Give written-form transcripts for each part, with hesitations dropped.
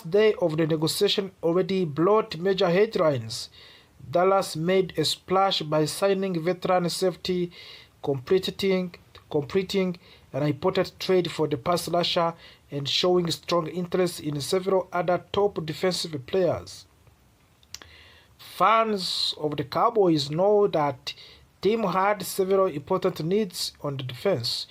day of the negotiation already brought major headlines. Dallas made a splash by signing veteran safety, completing, completing an important trade for the pass rusher and showing strong interest in several other top defensive players. Fans of the Cowboys know that team had several important needs on the defense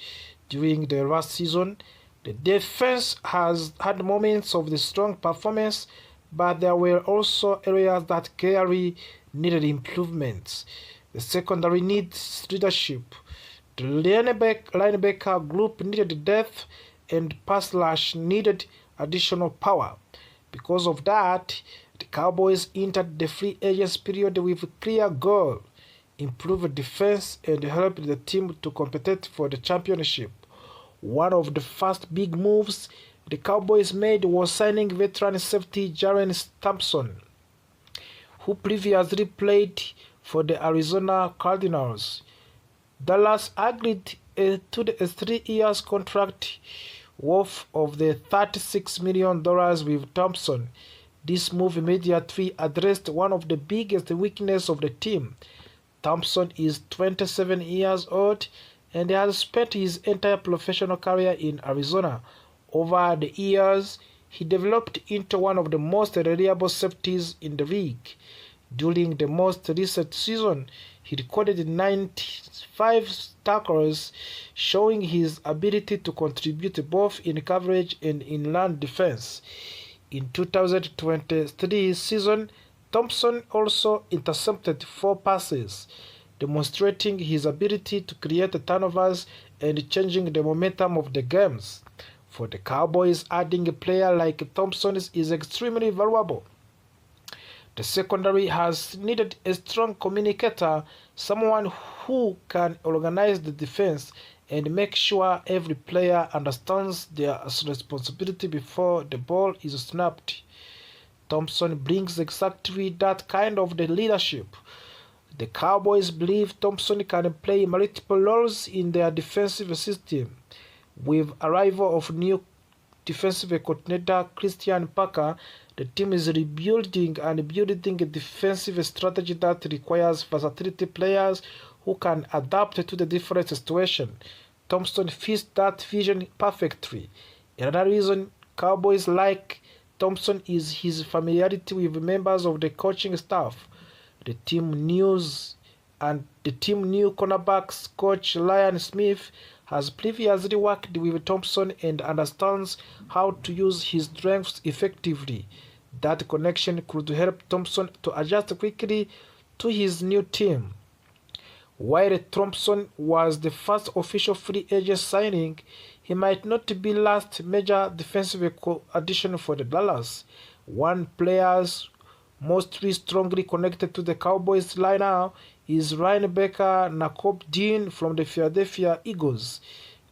during the last season. The defense has had moments of the strong performance, but there were also areas that clearly needed improvements. The secondary needs leadership. The linebacker group needed depth, and pass rush needed additional power. Because of that, the Cowboys entered the free agents period with a clear goal: improve defense and help the team to compete for the championship. One of the first big moves the Cowboys made was signing veteran safety Jaren Thompson, who previously played for the Arizona Cardinals. Dallas agreed to the 3 year contract worth of the $36 million with Thompson. This move immediately addressed one of the biggest weaknesses of the team. Thompson is 27 years old and has spent his entire professional career in Arizona. Over the years, he developed into one of the most reliable safeties in the league. During the most recent season, he recorded 95 tackles, showing his ability to contribute both in coverage and in run defense. In 2023 season, Thompson also intercepted 4 passes, demonstrating his ability to create turnovers and changing the momentum of the games. For the Cowboys, adding a player like Thompson is extremely valuable. The secondary has needed a strong communicator, someone who can organize the defense and make sure every player understands their responsibility before the ball is snapped. Thompson brings exactly that kind of the leadership. The Cowboys believe Thompson can play multiple roles in their defensive system. With arrival of new defensive coordinator Christian Parker, the team is rebuilding and building a defensive strategy that requires versatility players who can adapt to the different situations. Thompson fits that vision perfectly. Another reason Cowboys like Thompson is his familiarity with members of the coaching staff. The team knew cornerbacks coach Ryan Smith has previously worked with Thompson and understands how to use his strengths effectively. That connection could help Thompson to adjust quickly to his new team. While Thompson was the first official free agent signing, he might not be the last major defensive addition for the Dallas. One player mostly strongly connected to the Cowboys right now is linebacker Nakobe Dean from the Philadelphia Eagles.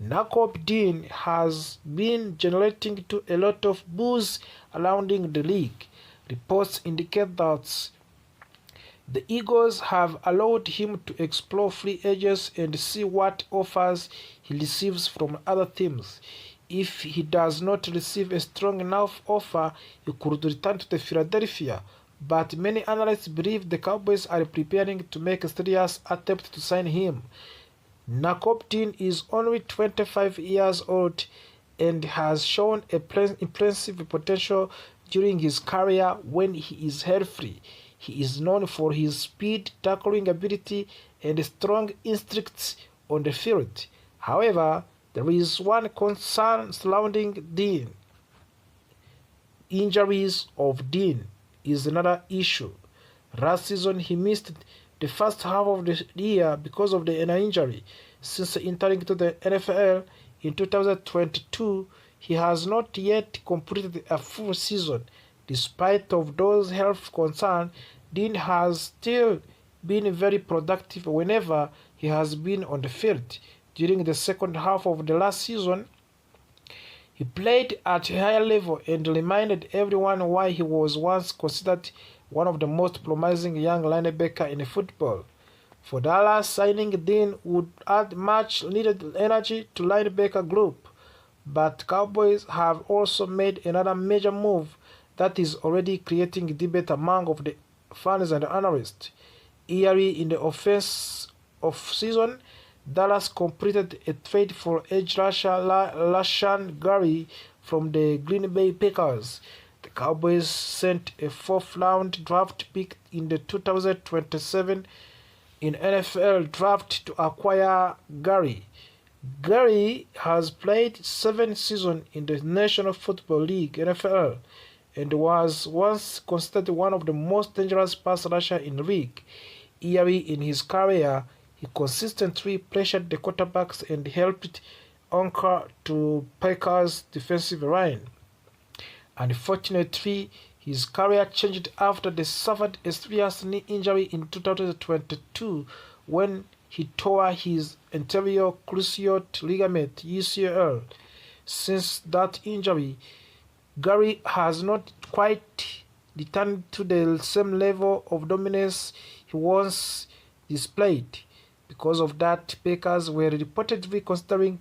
Nakobe Dean has been generating to a lot of buzz around the league. Reports indicate that the Eagles have allowed him to explore free agents and see what offers he receives from other teams. If he does not receive a strong enough offer, he could return to Philadelphia. But many analysts believe the Cowboys are preparing to make a serious attempt to sign him. Nakobe Dean is only 25 years old and has shown impressive potential during his career when he is healthy. He is known for his speed, tackling ability, and strong instincts on the field. However, there is one concern surrounding Dean. Injuries of Dean is another issue. Last season, he missed the first half of the year because of an injury. Since entering to the NFL in 2022, he has not yet completed a full season. Despite of those health concerns, Dean has still been very productive whenever he has been on the field. During the second half of the last season, he played at a higher level and reminded everyone why he was once considered one of the most promising young linebackers in football. For Dallas, signing Dean would add much needed energy to linebacker group. But Cowboys have also made another major move. that is already creating debate among of the fans and analysts. Early in the offense of season, Dallas completed a trade for edge rusher Rashan Gary from the Green Bay Packers. The Cowboys sent a fourth-round draft pick in the 2027 in NFL draft to acquire Gary. Gary has played 7 seasons in the National Football League (NFL) and was once considered one of the most dangerous pass rushers in the league. Early in his career, he consistently pressured the quarterbacks and helped anchor to Packers' defensive line. Unfortunately, his career changed after he suffered a serious knee injury in 2022 when he tore his anterior cruciate ligament (UCL). Since that injury, Gary has not quite returned to the same level of dominance he once displayed. Because of that, Packers were reportedly considering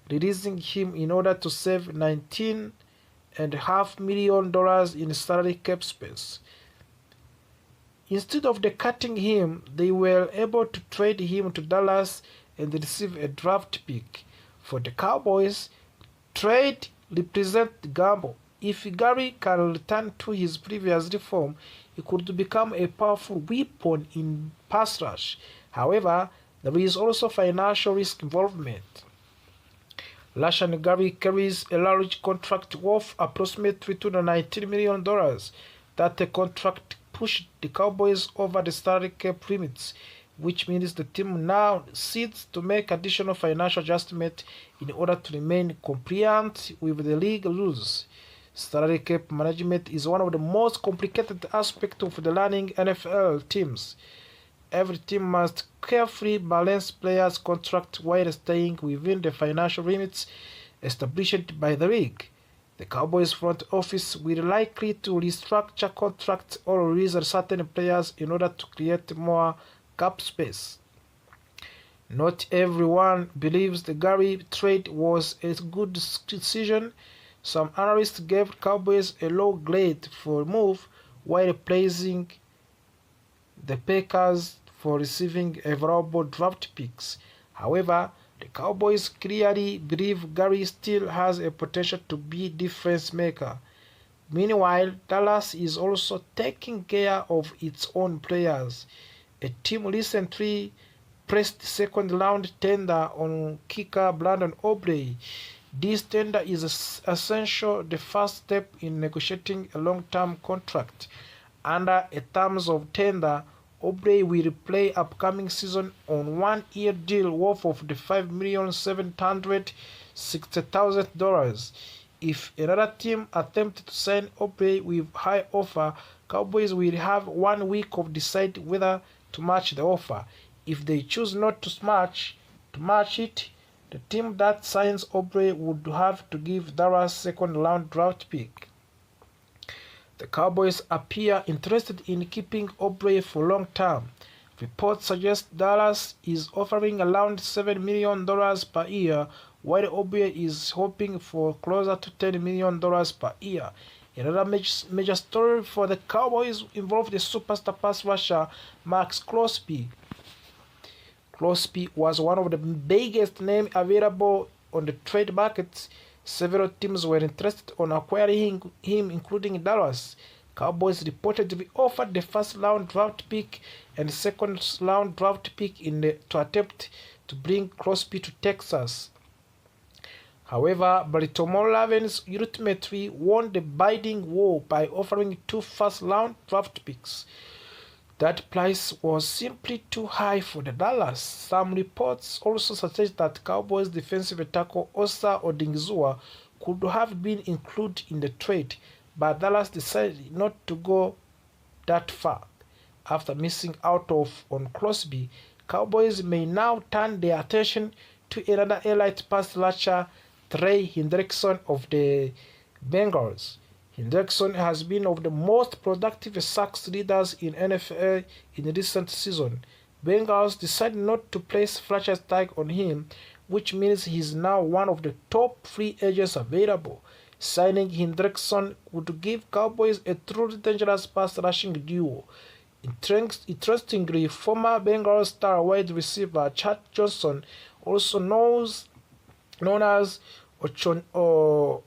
releasing him in order to save $19.5 million in salary cap space. Instead of cutting him, they were able to trade him to Dallas and receive a draft pick. For the Cowboys, trade represents gamble. If Gary can return to his previous form, he could become a powerful weapon in pass rush. However, there is also financial risk involvement. Rashan Gary carries a large contract worth approximately $219 million. That contract pushed the Cowboys over the salary cap limits, which means the team now needs to make additional financial adjustments in order to remain compliant with the league rules. Salary cap management is one of the most complicated aspects of the running NFL teams. Every team must carefully balance players' contracts while staying within the financial limits established by the league. The Cowboys front office will likely to restructure contracts or release certain players in order to create more cap space. Not everyone believes the Gary trade was a good decision. Some analysts gave Cowboys a low grade for the move, while praising the Packers for receiving valuable draft picks. However, the Cowboys clearly believe Gary still has a potential to be a difference maker. Meanwhile, Dallas is also taking care of its own players. A team recently pressed second-round tender on kicker Brandon Aubrey. This tender is essential the first step in negotiating a long-term contract. Under a terms of tender, Aubrey will play upcoming season on a one-year deal worth of the $5,760,000. If another team attempts to sign Aubrey with high offer, Cowboys will have 1 week to decide whether to match the offer. If they choose not to match it, the team that signs Aubrey would have to give Dallas second-round draft pick. The Cowboys appear interested in keeping Aubrey for long term. Reports suggest Dallas is offering around $7 million per year, while Aubrey is hoping for closer to $10 million per year. Another major story for the Cowboys involved the superstar pass rusher Max Crosby. Crosby was one of the biggest names available on the trade market. Several teams were interested in acquiring him, including Dallas. Cowboys reportedly offered the first-round draft pick and second-round draft pick to attempt to bring Crosby to Texas. However, Baltimore Ravens ultimately won the bidding war by offering 2 first-round draft picks. That price was simply too high for the Dallas. Some reports also suggest that Cowboys defensive tackle Osa Odingizua could have been included in the trade, but Dallas decided not to go that far. After missing out on Crosby, Cowboys may now turn their attention to another elite pass rusher, Trey Hendrickson of the Bengals. Hendrickson has been one of the most productive sacks leaders in NFL in recent season. Bengals decided not to place franchise tag on him, which means he is now one of the top free agents available. Signing Hendrickson would give Cowboys a truly dangerous pass-rushing duo. Interestingly, former Bengals star wide receiver Chad Johnson, also known as Ochochico,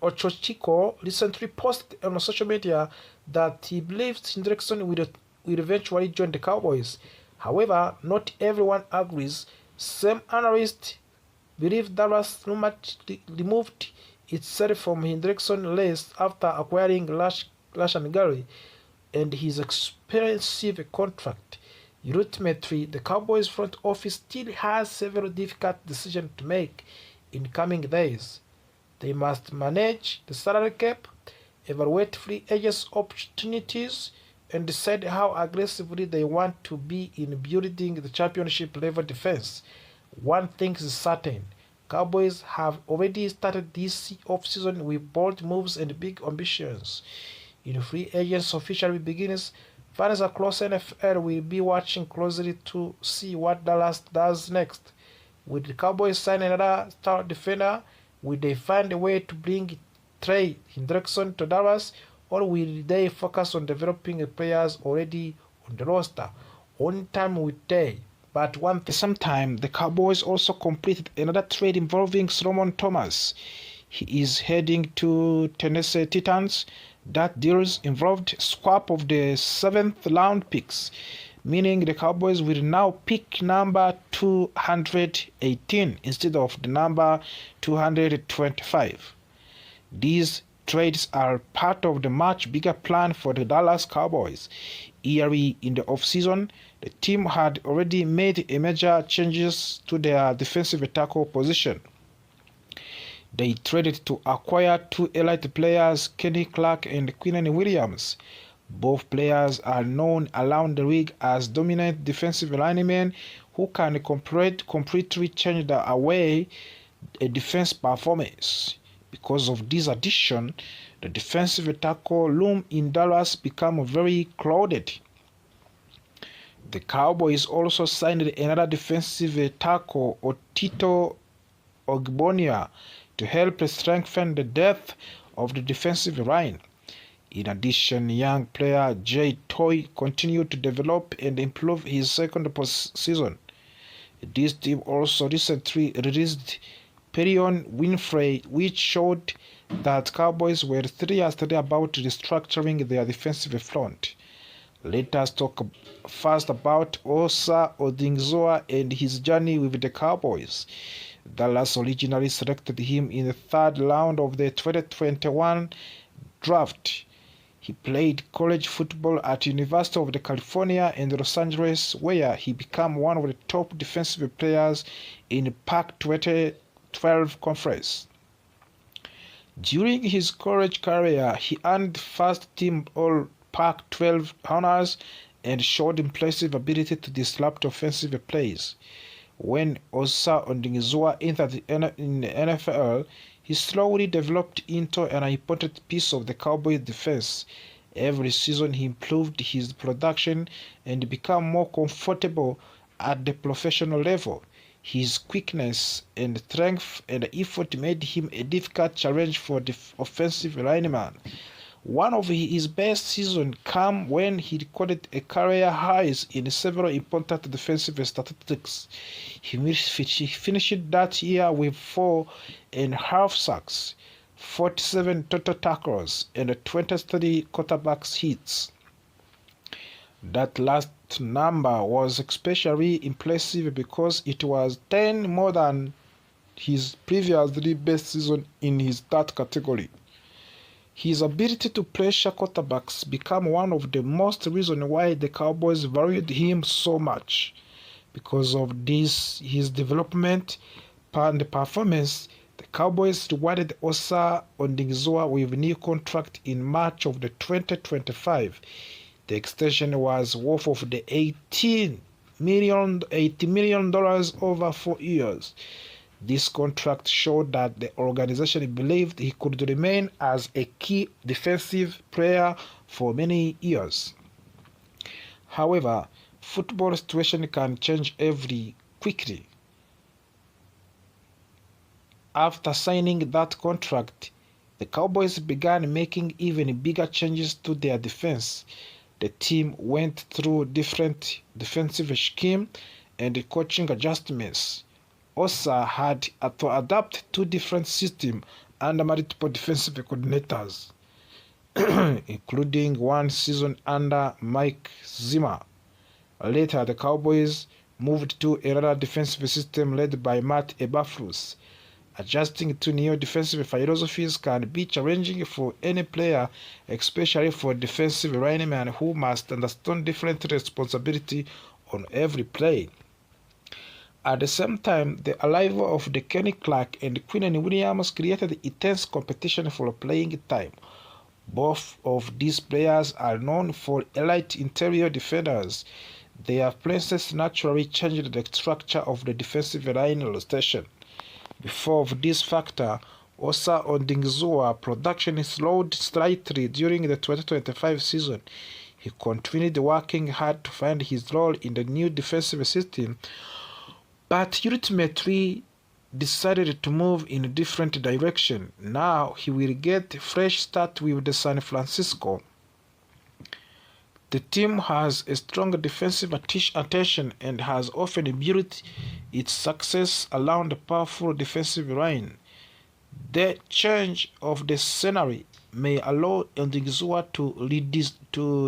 recently posted on social media that he believes Hendrickson will eventually join the Cowboys. However, not everyone agrees. Some analysts believe Dallas removed itself from Hendrickson's list after acquiring Rashan Gary and his expensive contract. Ultimately, the Cowboys front office still has several difficult decisions to make in coming days. They must manage the salary cap, evaluate free agents' opportunities, and decide how aggressively they want to be in building the championship level defense. One thing is certain: Cowboys have already started this offseason with bold moves and big ambitions. In free agents officially begins, fans across NFL will be watching closely to see what Dallas does next. Will the Cowboys sign another star defender? Will they find a way to bring Trey Hendrickson to Dallas, or will they focus on developing players already on the roster? Only time will tell. But one thing, sometime the Cowboys also completed another trade involving Solomon Thomas. He is heading to Tennessee Titans. That deals involved swap of the 7th round picks, meaning the Cowboys will now pick number 218 instead of the number 225. These trades are part of the much bigger plan for the Dallas Cowboys. Early in the offseason, the team had already made major changes to their defensive tackle position. They traded to acquire two elite players, Kenny Clark and Quinnen Williams. Both players are known around the league as dominant defensive linemen who can completely change the way a defense performance. Because of this addition, the defensive tackle room in Dallas became very crowded. The Cowboys also signed another defensive tackle, Otito Ogbonia, to help strengthen the depth of the defensive line. In addition, young player Jay Toy continued to develop and improve his second season. This team also recently released Perion Winfrey, which showed that Cowboys were seriously about restructuring their defensive front. Let us talk first about Osa Odingzoa and his journey with the Cowboys. Dallas originally selected him in the 3rd round of the 2021 draft. He played college football at University of California in Los Angeles, where he became one of the top defensive players in the Pac-12 conference. During his college career, he earned first-team All-Pac-12 honors and showed impressive ability to disrupt offensive plays. When Osa Odingzoa entered in the NFL, he slowly developed into an important piece of the Cowboys defense. Every season he improved his production and became more comfortable at the professional level. His quickness and strength and effort made him a difficult challenge for the offensive lineman. One of his best seasons came when he recorded a career highs in several important defensive statistics. He finished that year with 4.5 sacks, 47 total tackles, and 23 quarterback hits. That last number was especially impressive because it was 10 more than his previously best season in that category. His ability to pressure quarterbacks became one of the most reasons why the Cowboys valued him so much. Because of this, his development and performance, the Cowboys rewarded Osa Odingzoa with a new contract in March of the 2025. The extension was worth of the $80 million over 4 years. This contract showed that the organization believed he could remain as a key defensive player for many years. However, football situation can change quickly. After signing that contract, the Cowboys began making even bigger changes to their defense. The team went through different defensive schemes and coaching adjustments. Osa had to adapt to different systems under multiple defensive coordinators, including one season under Mike Zimmer. Later, the Cowboys moved to another defensive system led by Matt Eberflus. Adjusting to new defensive philosophies can be challenging for any player, especially for defensive linemen who must understand different responsibility on every play. At the same time, the arrival of Kenny Clark and Quinnen Williams created intense competition for playing time. Both of these players are known for elite interior defenders. Their places naturally changed the structure of the defensive line rotation. Before this factor, Osa Odingzoa production slowed slightly during the 2025 season. He continued working hard to find his role in the new defensive system, but ultimately decided to move in a different direction. Now he will get a fresh start with the San Francisco. The team has a strong defensive attention and has often built its success around a powerful defensive line. The change of the scenery may allow Odingzoa to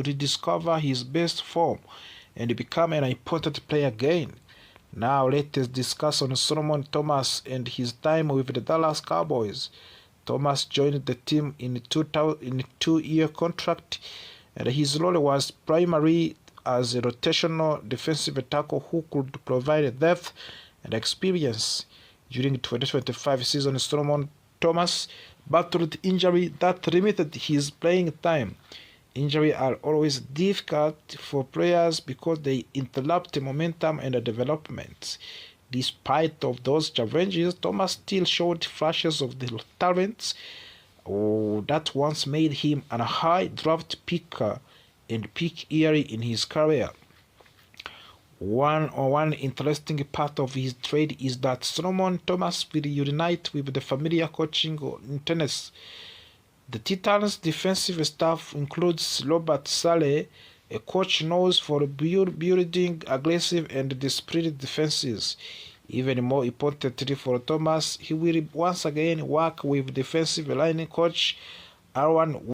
rediscover his best form and become an important player again. Now let us discuss on Solomon Thomas and his time with the Dallas Cowboys. Thomas joined the team in a two-year contract, and his role was primarily as a rotational defensive tackle who could provide depth and experience. During the 2025 season, Solomon Thomas battled injury that limited his playing time. Injuries are always difficult for players because they interrupt momentum and development. Despite of those challenges, Thomas still showed flashes of the talent that once made him a high draft pick and peak early in his career. One interesting part of his trade is that Solomon Thomas will unite with the familiar coaching in Tennessee. The Titans' defensive staff includes Robert Saleh, a coach known for building aggressive and disciplined defenses. Even more importantly for Thomas, he will once again work with defensive line coach Aaron